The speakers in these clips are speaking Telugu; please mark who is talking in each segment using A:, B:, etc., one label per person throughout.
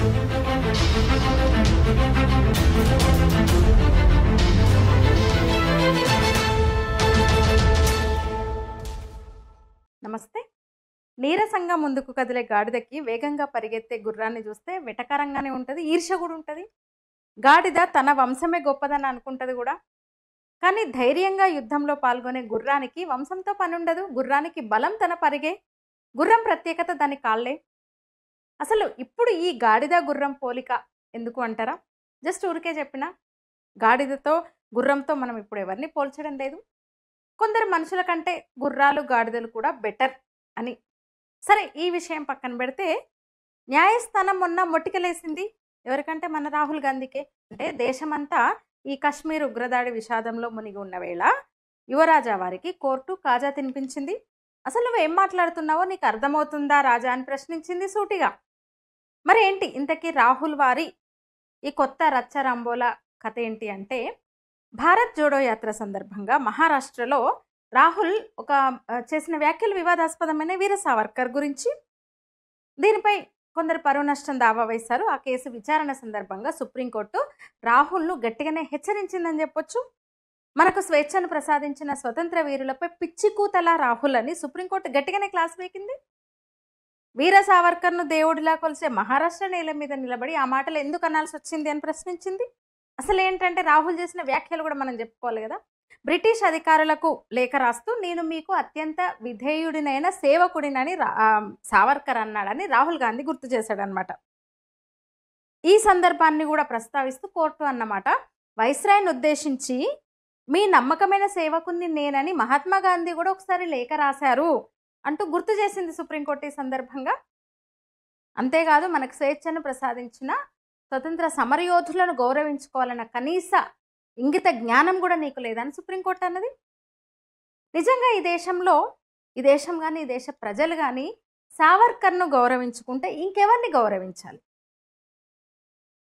A: నమస్తే. నీరసంగా ముందుకు కదిలే గాడిదకి వేగంగా పరిగెత్తే గుర్రాన్ని చూస్తే వెటకారంగానే ఉంటది. ఈర్ష్య కూడా ఉంటది. గాడిద తన వంశమే గొప్పదని అనుకుంటది కూడా. కానీ ధైర్యంగా యుద్ధంలో పాల్గొనే గుర్రానికి వంశంతో పనుండదు. గుర్రానికి బలం తన పరిగే. గుర్రం ప్రత్యేకత దాని కాళ్ళే. అసలు ఇప్పుడు ఈ గాడిద గుర్రం పోలిక ఎందుకు అంటారా? జస్ట్ ఊరికే చెప్పిన. గాడిదతో గుర్రంతో మనం ఇప్పుడు ఎవరిని పోల్చడం లేదు. కొందరు మనుషుల కంటే గుర్రాలు గాడిదలు కూడా బెటర్ అని. సరే, ఈ విషయం పక్కన పెడితే న్యాయస్థానం మొన్న మొట్టికలేసింది ఎవరికంటే మన రాహుల్ గాంధీకే. అంటే దేశమంతా ఈ కశ్మీర్ ఉగ్రదాడి విషాదంలో మునిగి ఉన్న వేళ యువరాజా వారికి కోర్టు కాజా తినిపించింది. అసలు నువ్వేం మాట్లాడుతున్నావో నీకు అర్థమవుతుందా రాజా అని ప్రశ్నించింది సూటిగా. మరి ఏంటి ఇంతకీ రాహుల్ వారి ఈ కొత్త రచ్చరంబోల కథ ఏంటి అంటే, భారత్ జోడో యాత్ర సందర్భంగా మహారాష్ట్రలో రాహుల్ చేసిన వ్యాఖ్యలు వివాదాస్పదమైన వీర సావర్కర్ గురించి. దీనిపై కొందరు పరువు నష్టం దావా వేశారు. ఆ కేసు విచారణ సందర్భంగా సుప్రీంకోర్టు రాహుల్ను గట్టిగానే హెచ్చరించిందని చెప్పొచ్చు. మనకు స్వేచ్ఛను ప్రసాదించిన స్వతంత్ర వీరులపై పిచ్చికూతల రాహుల్ అని సుప్రీంకోర్టు గట్టిగానే క్లాస్ వేకింది. వీర సావర్కర్ను దేవుడిలా కొలిసే మహారాష్ట్ర నేల మీద నిలబడి ఆ మాటలు ఎందుకు అనాల్సి వచ్చింది అని ప్రశ్నించింది. అసలు ఏంటంటే రాహుల్ చేసిన వ్యాఖ్యలు కూడా మనం చెప్పుకోవాలి కదా. బ్రిటిష్ అధికారులకు లేఖ రాస్తూ నేను మీకు అత్యంత విధేయుడినైన సేవకుడినని సావర్కర్ అన్నాడని రాహుల్ గాంధీ గుర్తు చేశాడనమాట. ఈ సందర్భాన్ని కూడా ప్రస్తావిస్తూ కోర్టు అన్నమాట, వైస్రాయ్ని ఉద్దేశించి మీ నమ్మకమైన సేవకుని నేనని మహాత్మా గాంధీ కూడా ఒకసారి లేఖ రాశారు అంటూ గుర్తు చేసింది సుప్రీంకోర్టు ఈ సందర్భంగా. అంతేకాదు మనకు స్వేచ్ఛను ప్రసాదించిన స్వతంత్ర సమరయోధులను గౌరవించుకోవాలన్న కనీస ఇంగిత జ్ఞానం కూడా నీకు లేదని సుప్రీంకోర్టు అన్నది. నిజంగా ఈ దేశం కానీ ఈ దేశ ప్రజలు కానీ సావర్కర్ను గౌరవించుకుంటే ఇంకెవరిని గౌరవించాలి?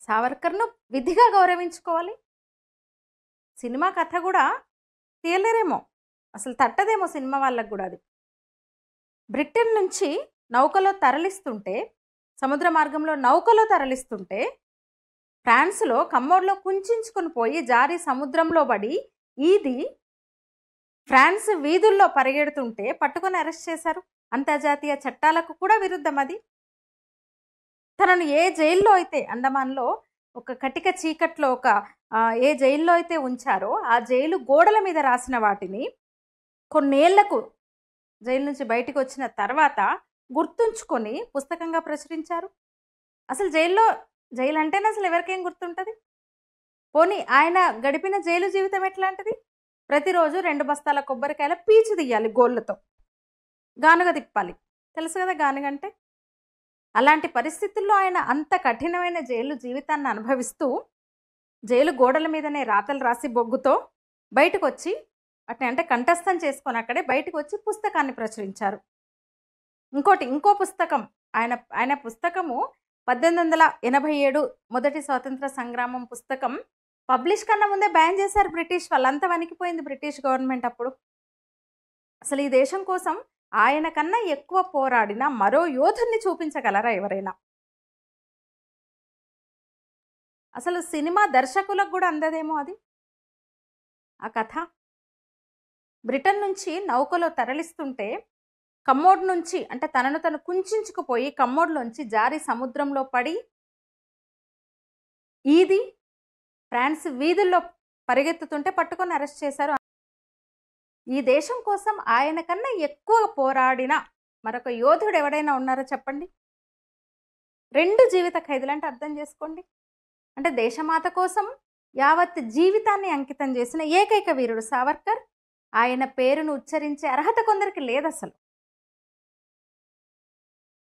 A: సావర్కర్ను విధిగా గౌరవించుకోవాలి. సినిమా కథ కూడా తీయలేరేమో, అసలు తట్టదేమో సినిమా వాళ్ళకు కూడా. అది బ్రిటన్ నుంచి నౌకలో తరలిస్తుంటే, సముద్ర మార్గంలో నౌకలో తరలిస్తుంటే ఫ్రాన్స్లో కమ్మోడ్లో కుంచుకొని పోయి జారి సముద్రంలో పడి ఈది ఫ్రాన్స్ వీధుల్లో పరిగెడుతుంటే పట్టుకొని అరెస్ట్ చేశారు. అంతర్జాతీయ చట్టాలకు కూడా విరుద్ధం అది. తనను ఏ జైల్లో అయితే, అండమాన్లో ఒక కటిక చీకట్లో ఏ జైల్లో అయితే ఉంచారో ఆ జైలు గోడల మీద రాసిన వాటిని కొన్నేళ్లకు జైలు నుంచి బయటకు వచ్చిన తర్వాత గుర్తుంచుకొని పుస్తకంగా ప్రచురించారు. అసలు జైలు అంటేనే అసలు ఎవరికేం గుర్తుంటుంది? పోనీ ఆయన గడిపిన జైలు జీవితం ఎట్లాంటిది? ప్రతిరోజు 2 బస్తాల కొబ్బరికాయల పీచు తీయాలి గోళ్ళతో, గానుగ తిప్పాలి. తెలుసు కదా గానుగంటే. అలాంటి పరిస్థితుల్లో ఆయన అంత కఠినమైన జైలు జీవితాన్ని అనుభవిస్తూ జైలు గోడల మీదనే రాతలు రాసి బొగ్గుతో బయటకు వచ్చి అంటే కంఠస్థం చేసుకొని అక్కడే బయటకు వచ్చి పుస్తకాన్ని ప్రచురించారు. ఇంకో పుస్తకం ఆయన పుస్తకము 1887 మొదటి స్వాతంత్ర సంగ్రామం పుస్తకం పబ్లిష్ కన్నా ముందే బ్యాన్ చేశారు బ్రిటిష్ వాళ్ళంతా. వణికిపోయింది బ్రిటిష్ గవర్నమెంట్ అప్పుడు. అసలు ఈ దేశం కోసం ఆయన కన్నా ఎక్కువ పోరాడిన మరో యోధుని చూపించగలరా ఎవరైనా? అసలు సినిమా దర్శకులకు కూడా అందదేమో అది ఆ కథ. బ్రిటన్ నుంచి నౌకలో తరలిస్తుంటే కమ్మోడ్ నుంచి అంటే తనను తను కుంచుకుపోయి కమ్మోడ్లోంచి జారి సముద్రంలో పడి ఈది ఫ్రాన్స్ వీధుల్లో పరిగెత్తుతుంటే పట్టుకొని అరెస్ట్ చేశారు. ఈ దేశం కోసం ఆయన కన్నా ఎక్కువ పోరాడిన మరొక యోధుడు ఎవడైనా ఉన్నారో చెప్పండి? 2 జీవిత ఖైదులు అంటే అర్థం చేసుకోండి. అంటే దేశమాత కోసం యావత్ జీవితాన్ని అంకితం చేసిన ఏకైక వీరుడు సావర్కర్. ఆయన పేరును ఉచ్చరించే అర్హత కొందరికి లేదు. అసలు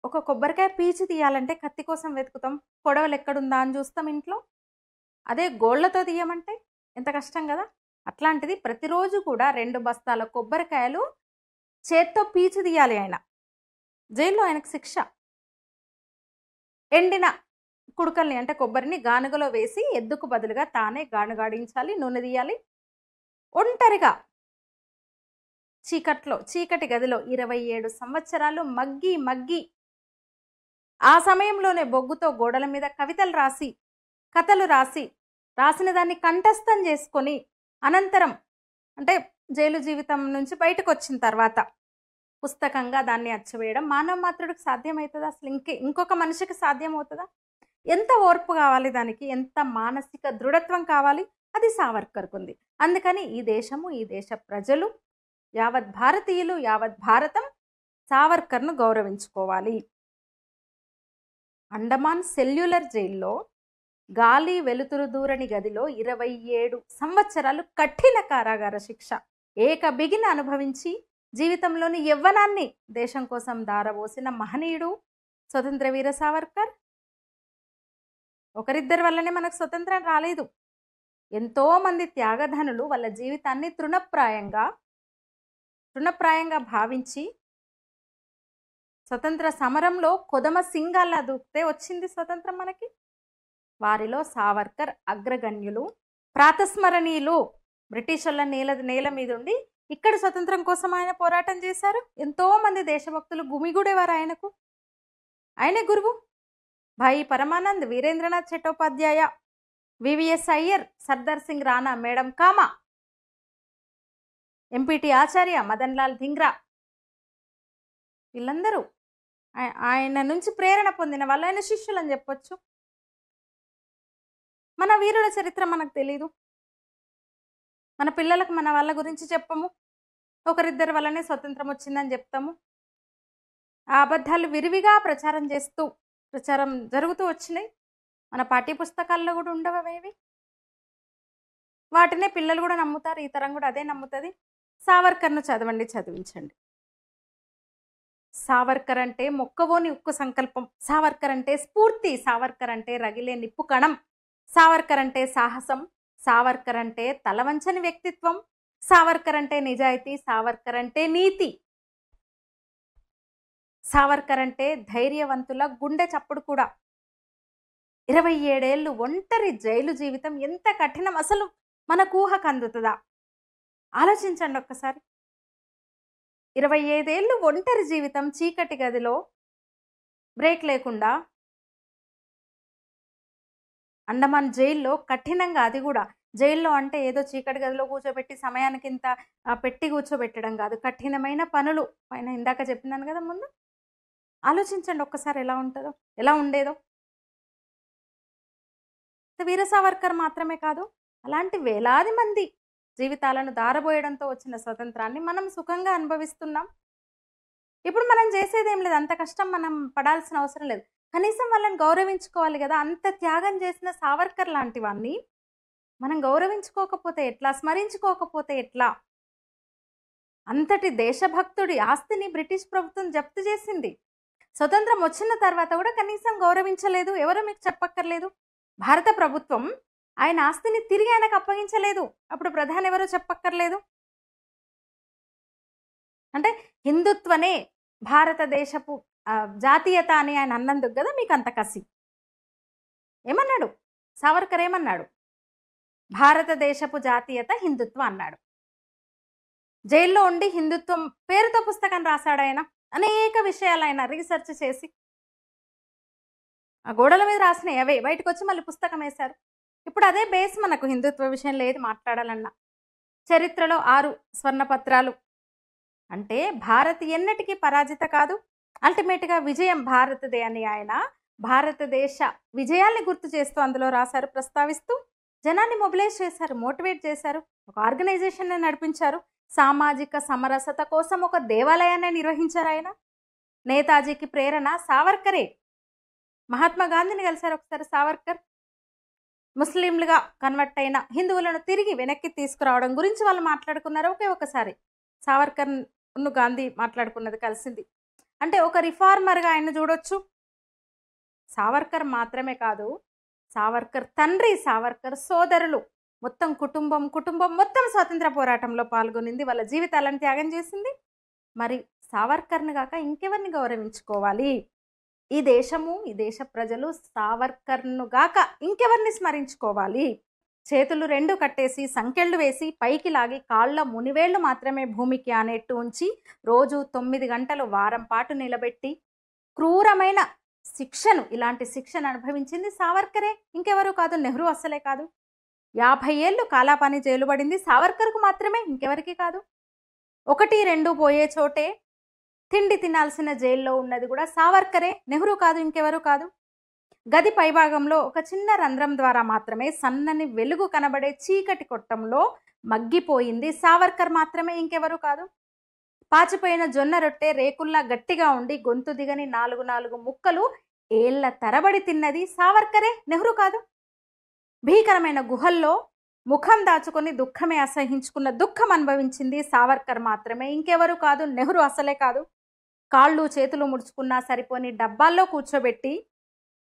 A: ఒక కొబ్బరికాయ పీచు తీయాలంటే కత్తి కోసం వెతుకుతాం, కొడవలు ఎక్కడుందా అని చూస్తాం ఇంట్లో. అదే గోళ్లతో తీయమంటే ఎంత కష్టం కదా. అట్లాంటిది ప్రతిరోజు కూడా 2 బస్తాల కొబ్బరికాయలు చేత్తో పీచు తీయాలి ఆయన. జైల్లో ఆయనకు శిక్ష. ఎండిన కుడుకల్ని అంటే కొబ్బరిని గానుగలో వేసి ఎద్దుకు బదులుగా తానే గానుగాడించాలి, నూనె తీయాలి. ఒంటరిగా చీకటి గదిలో 27 సంవత్సరాలు మగ్గి ఆ సమయంలోనే బొగ్గుతో గోడల మీద కవితలు రాసి, కథలు రాసి, రాసిన దాన్ని కంఠస్థం చేసుకొని అనంతరం అంటే జైలు జీవితం నుంచి బయటకొచ్చిన తర్వాత పుస్తకంగా దాన్ని అచ్చవేయడం మానవ మాత్రుడికి సాధ్యమవుతుందా? అసలు ఇంకొక మనిషికి సాధ్యమవుతుందా? ఎంత ఓర్పు కావాలి దానికి, ఎంత మానసిక దృఢత్వం కావాలి, అది సావర్కర్కు ఉంది. అందుకని ఈ దేశము, ఈ దేశ ప్రజలు, యావత్ భారతీయులు, యావత్ భారతం సావర్కర్ను గౌరవించుకోవాలి. అండమాన్ సెల్యులర్ జైల్లో గాలి వెలుతురు దూరని గదిలో 27 సంవత్సరాలు కఠిన కారాగార శిక్ష ఏక బిగిన అనుభవించి జీవితంలోని యవ్వనాన్ని దేశం కోసం దారబోసిన మహనీయుడు స్వతంత్ర వీర సావర్కర్. ఒకరిద్దరి వల్లనే మనకు స్వతంత్రం రాలేదు. ఎంతో మంది త్యాగధనులు వాళ్ళ జీవితాన్ని తృణప్రాయంగా భావించి స్వతంత్ర సమరంలో కొదమ సింగాల్లా దూకితే వచ్చింది స్వతంత్రం మనకి. వారిలో సావర్కర్ అగ్రగణ్యులు, ప్రాతస్మరణీయులు. బ్రిటిషర్ల నేల మీద ఉండి ఇక్కడ స్వతంత్రం కోసం ఆయన పోరాటం చేశారు. ఎంతో మంది దేశభక్తులు గుమిగూడేవారు ఆయనకు. ఆయనే గురువు. Bhai Parmanand, Virendranath Chattopadhyay, VVS Iyer, Sardar Singh Rana, madam Cama, MPT Acharya, Madan Lal Dhingra, వీళ్ళందరూ ఆయన నుంచి ప్రేరణ పొందిన వాళ్ళు, ఆయన శిష్యులు అని చెప్పొచ్చు. మన వీరుల చరిత్ర మనకు తెలీదు. మన పిల్లలకు మన వాళ్ళ గురించి చెప్పము. ఒకరిద్దరి వల్లనే స్వతంత్రం వచ్చిందని చెప్తాము. ఆ అబద్ధాలు విరివిగా ప్రచారం జరుగుతూ వచ్చినాయి. మన పాఠ్య పుస్తకాల్లో కూడా ఉండవేవి. వాటినే పిల్లలు కూడా నమ్ముతారు. ఈ తరం కూడా అదే నమ్ముతుంది. సావర్కర్ను చదవండి, చదివించండి. సావర్కర్ అంటే మొక్కవోని ఉక్కు సంకల్పం, సావర్కర్ అంటే స్ఫూర్తి, సావర్కర్ అంటే రగిలే నిప్పు కణం, సావర్కర్ అంటే సాహసం, సావర్కర్ అంటే తలవంచని వ్యక్తిత్వం, సావర్కర్ అంటే నిజాయితీ, సావర్కర్ అంటే నీతి, సావర్కర్ అంటే ధైర్యవంతుల గుండె చప్పుడు కూడా. 27 ఏళ్ళు ఒంటరి జైలు జీవితం ఎంత కఠినం, అసలు మనకు ఊహకు అందుతుందా? ఆలోచించండి ఒక్కసారి. 25 ఏళ్ళు ఒంటరి జీవితం, చీకటి గదిలో, బ్రేక్ లేకుండా, అండమాన్ జైల్లో కఠినంగా. అది కూడా జైల్లో అంటే ఏదో చీకటి గదిలో కూర్చోబెట్టి సమయానికి ఇంత పెట్టి కూర్చోబెట్టడం కాదు, కఠినమైన పనులు. పైన ఇందాక చెప్పినాను కదా ముందు. ఆలోచించండి ఒక్కసారి ఎలా ఉండేదో. వీర సావర్కర్ మాత్రమే కాదు, అలాంటి వేలాది మంది జీవితాలను దారబోయడంతో వచ్చిన స్వతంత్రాన్ని మనం సుఖంగా అనుభవిస్తున్నాం. ఇప్పుడు మనం చేసేది ఏం లేదు, అంత కష్టం మనం పడాల్సిన అవసరం లేదు. కనీసం వాళ్ళని గౌరవించుకోవాలి కదా. అంత త్యాగం చేసిన సావర్కర్ లాంటి వాన్ని మనం గౌరవించుకోకపోతే ఎట్లా, స్మరించుకోకపోతే ఎట్లా? అంతటి దేశభక్తుడి ఆస్తిని బ్రిటిష్ ప్రభుత్వం జప్తు చేసింది. స్వతంత్రం వచ్చిన తర్వాత కూడా కనీసం గౌరవించలేదు. ఎవరో మీకు చెప్పక్కర్లేదు. భారత ప్రభుత్వం ఆయన ఆస్తిని తిరిగి ఆయనకు అప్పగించలేదు. అప్పుడు ప్రధాని ఎవరో చెప్పక్కర్లేదు. అంటే హిందుత్వనే భారతదేశపు జాతీయత అని ఆయన అన్నందుకు కదా మీకు అంత కసి. ఏమన్నాడు సావర్కర్? ఏమన్నాడు? భారతదేశపు జాతీయత హిందుత్వం అన్నాడు. జైల్లో ఉండి హిందుత్వం పేరుతో పుస్తకం రాశాడు ఆయన. అనేక విషయాలు ఆయన రీసెర్చ్ చేసి ఆ గోడల మీద రాసినాయి అవే బయటకు వచ్చి మళ్ళీ పుస్తకం వేశారు. ఇప్పుడు అదే బేస్ మనకు హిందుత్వ విషయంలో ఏది మాట్లాడాలన్నా. చరిత్రలో 6 స్వర్ణపత్రాలు. అంటే భారత్ ఎన్నటికీ పరాజిత కాదు, అల్టిమేట్గా విజయం భారతదే అని ఆయన భారతదేశ విజయాల్ని గుర్తు చేస్తూ అందులో రాశారు, ప్రస్తావిస్తూ జనాన్ని మొబిలైజ్ చేశారు, మోటివేట్ చేశారు, ఒక ఆర్గనైజేషన్ నడిపించారు. సామాజిక సమరసత కోసం ఒక దేవాలయాన్ని నిర్వహించారు ఆయన. నేతాజీకి ప్రేరణ సావర్కరే. మహాత్మా గాంధీని కలిశారు ఒకసారి సావర్కర్. ముస్లింలుగా కన్వర్ట్ అయిన హిందువులను తిరిగి వెనక్కి తీసుకురావడం గురించి వాళ్ళు మాట్లాడుకున్నారు. ఒకసారి సావర్కర్ను గాంధీ మాట్లాడుకున్నది కలిసింది. అంటే ఒక రిఫార్మర్గా ఆయన చూడొచ్చు. సావర్కర్ మాత్రమే కాదు, సావర్కర్ తండ్రి, సావర్కర్ సోదరులు, మొత్తం కుటుంబం మొత్తం స్వాతంత్ర పోరాటంలో పాల్గొనింది, వాళ్ళ జీవితాలను త్యాగం చేసింది. మరి సావర్కర్ని కాక ఇంకెవరిని గౌరవించుకోవాలి? ఈ దేశము, ఈ దేశ ప్రజలు సావర్కర్ను గాక ఇంకెవరిని స్మరించుకోవాలి? చేతులు 2 కట్టేసి సంకెళ్ళు వేసి పైకి లాగి కాళ్ళ మునివేళ్లు మాత్రమే భూమికి ఆనేట్టు ఉంచి రోజు 9 గంటలు వారం పాటు నిలబెట్టి క్రూరమైన ఇలాంటి శిక్షను అనుభవించింది సావర్కరే, ఇంకెవరు కాదు, నెహ్రూ అస్సలే కాదు. 50 ఏళ్ళు కాలాపాని జైలు పడింది సావర్కర్కు మాత్రమే, ఇంకెవరికి కాదు. 1, 2 పోయే చోటే తిండి తినాల్సిన జైల్లో ఉన్నది కూడా సావర్కరే, నెహ్రూ కాదు, ఇంకెవరు కాదు. గది పైభాగంలో ఒక చిన్న రంధ్రం ద్వారా మాత్రమే సన్నని వెలుగు కనబడే చీకటి కొట్టంలో మగ్గిపోయింది సావర్కర్ మాత్రమే, ఇంకెవరు కాదు. పాచిపోయిన జొన్న రొట్టె రేకుల్లా గట్టిగా ఉండి గొంతు దిగని 4 ముక్కలు ఏళ్ల తరబడి తిన్నది సావర్కరే, నెహ్రూ కాదు. భీకరమైన గుహల్లో ముఖం దాచుకొని దుఃఖమే అసహించుకున్న దుఃఖం అనుభవించింది సావర్కర్ మాత్రమే, ఇంకెవరు కాదు, నెహ్రూ అసలే కాదు. కాళ్ళు చేతులు ముడుచుకున్నా సరిపోని డబ్బాల్లో కూర్చోబెట్టి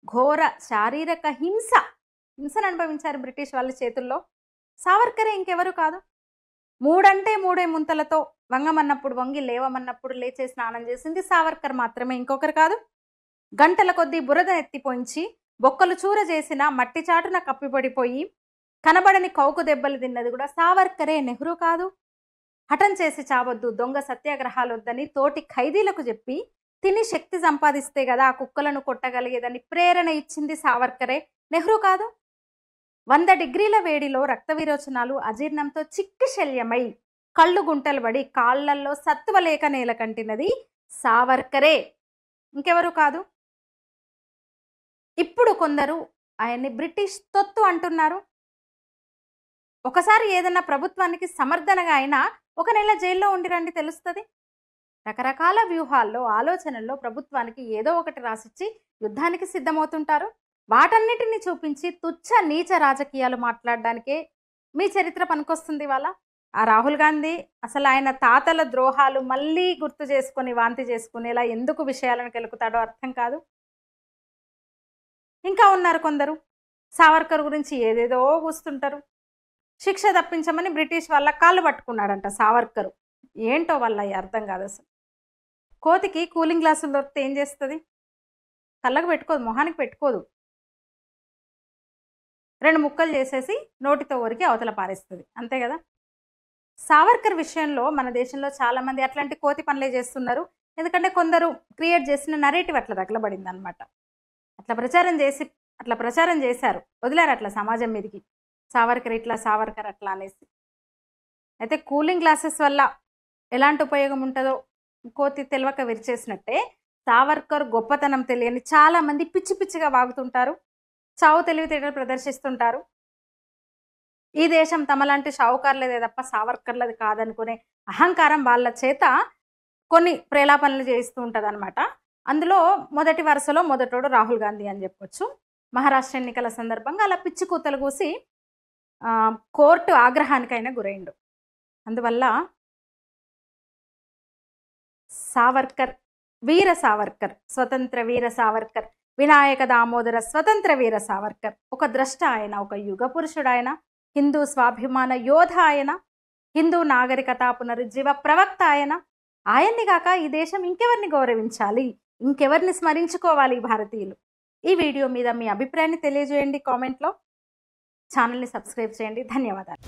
A: ఘోర శారీరక హింసను అనుభవించారు బ్రిటిష్ వాళ్ళ చేతుల్లో, సావర్కరే, ఇంకెవరు కాదు. 3 ముంతలతో వంగమన్నప్పుడు వంగి లేవమన్నప్పుడు లేచే స్నానం చేసింది సావర్కర్ మాత్రమే, ఇంకొకరు కాదు. గంటల కొద్దీ బురద ఎత్తిపోయించి బొక్కలు చూర చేసిన మట్టి చాటున కప్పిపడిపోయి కనబడని కౌకు దెబ్బలు తిన్నది కూడా సావర్కరే, నెహ్రూ కాదు. హఠం చేసి చావద్దు, దొంగ సత్యాగ్రహాలు వద్దని తోటి ఖైదీలకు చెప్పి తిని శక్తి సంపాదిస్తే కదా ఆ కుక్కలను కొట్టగలిగేదని ప్రేరణ ఇచ్చింది సావర్కరే, నెహ్రూ కాదు. 100 డిగ్రీల వేడిలో రక్త విరోచనాలు అజీర్ణంతో చిక్కి శల్యమై కళ్ళు గుంటలు పడి కాళ్లల్లో సత్తువ లేక నేల కంటినది సావర్కరే, ఇంకెవరు కాదు. ఇప్పుడు కొందరు ఆయన్ని బ్రిటిష్ తొత్తు అంటున్నారు. ఒకసారి ఏదన్నా ప్రభుత్వానికి సమర్థనగా అయినా 1 నెల జైల్లో ఉండిరండి, తెలుస్తుంది. రకరకాల వ్యూహాల్లో ఆలోచనల్లో ప్రభుత్వానికి ఏదో ఒకటి రాసిచ్చి యుద్ధానికి సిద్ధమవుతుంటారు. వాటన్నిటిని చూపించి తుచ్చ నీచ రాజకీయాలు మాట్లాడడానికే మీ చరిత్ర పనికొస్తుంది. ఇవాళ ఆ రాహుల్ గాంధీ అసలు ఆయన తాతల ద్రోహాలు మళ్ళీ గుర్తు చేసుకొని వాంతి చేసుకునేలా ఎందుకు విషయాలను కెలుకుతాడో అర్థం కాదు. ఇంకా ఉన్నారు కొందరు సావర్కర్ గురించి ఏదేదో కూస్తుంటారు. శిక్ష తప్పించమని బ్రిటిష్ వాళ్ళ కాళ్ళు పట్టుకున్నాడంట సావర్కరు. ఏంటో వాళ్ళ అర్థం కాదు. అసలు కోతికి కూలింగ్ గ్లాసులు దొరికితే ఏం చేస్తుంది? కళ్ళకు పెట్టుకోదు, మొహానికి పెట్టుకోదు. 2 ముక్కలు చేసేసి నోటితో ఊరికి అవతల పారేస్తుంది, అంతే కదా. సావర్కర్ విషయంలో మన దేశంలో చాలామంది అట్లాంటి కోతి పనులే చేస్తున్నారు. ఎందుకంటే కొందరు క్రియేట్ చేసిన నరేటివ్ అట్లా తగలబడింది అనమాట. అట్లా ప్రచారం చేశారు, వదిలేరు అట్లా సమాజం మీదకి, సావర్కర్ ఇట్లా సావర్కర్ అట్లా అనేసి. అయితే కూలింగ్ గ్లాసెస్ వల్ల ఎలాంటి ఉపయోగం ఉంటుందో కోతి తెలియక విరిచేసినట్టే సావర్కర్ గొప్పతనం తెలియని చాలామంది పిచ్చి పిచ్చిగా వాగుతుంటారు, చావు తెలివితేటలు ప్రదర్శిస్తుంటారు. ఈ దేశం తమలాంటి షావుకారులదే తప్ప సావర్కర్లది కాదనుకునే అహంకారం వాళ్ళ చేత కొన్ని ప్రేలాపనలు చేయిస్తూ ఉంటుంది అనమాట. అందులో మొదటి వరుసలో మొదటోడు రాహుల్ గాంధీ అని చెప్పొచ్చు. మహారాష్ట్ర ఎన్నికల సందర్భంగా అలా పిచ్చి కూతలు కూసి కోర్టు ఆగ్రహానికైనా గురైండు. అందువల్ల సావర్కర్, వీర సావర్కర్, స్వతంత్ర వీర సావర్కర్, వినాయక దామోదర స్వతంత్ర వీర సావర్కర్ ఒక ద్రష్ట ఆయన, ఒక యుగ పురుషుడు ఆయన, హిందూ స్వాభిమాన యోధ ఆయన, హిందూ నాగరికత పునరుజ్జీవ ప్రవక్త ఆయన. ఆయన్ని కాక ఈ దేశం ఇంకెవరిని గౌరవించాలి, ఇంకెవరిని స్మరించుకోవాలి భారతీయులు? ఈ వీడియో మీద మీ అభిప్రాయాన్ని తెలియజేయండి కామెంట్లో. ఛానల్ని సబ్స్క్రైబ్ చేయండి. ధన్యవాదాలు.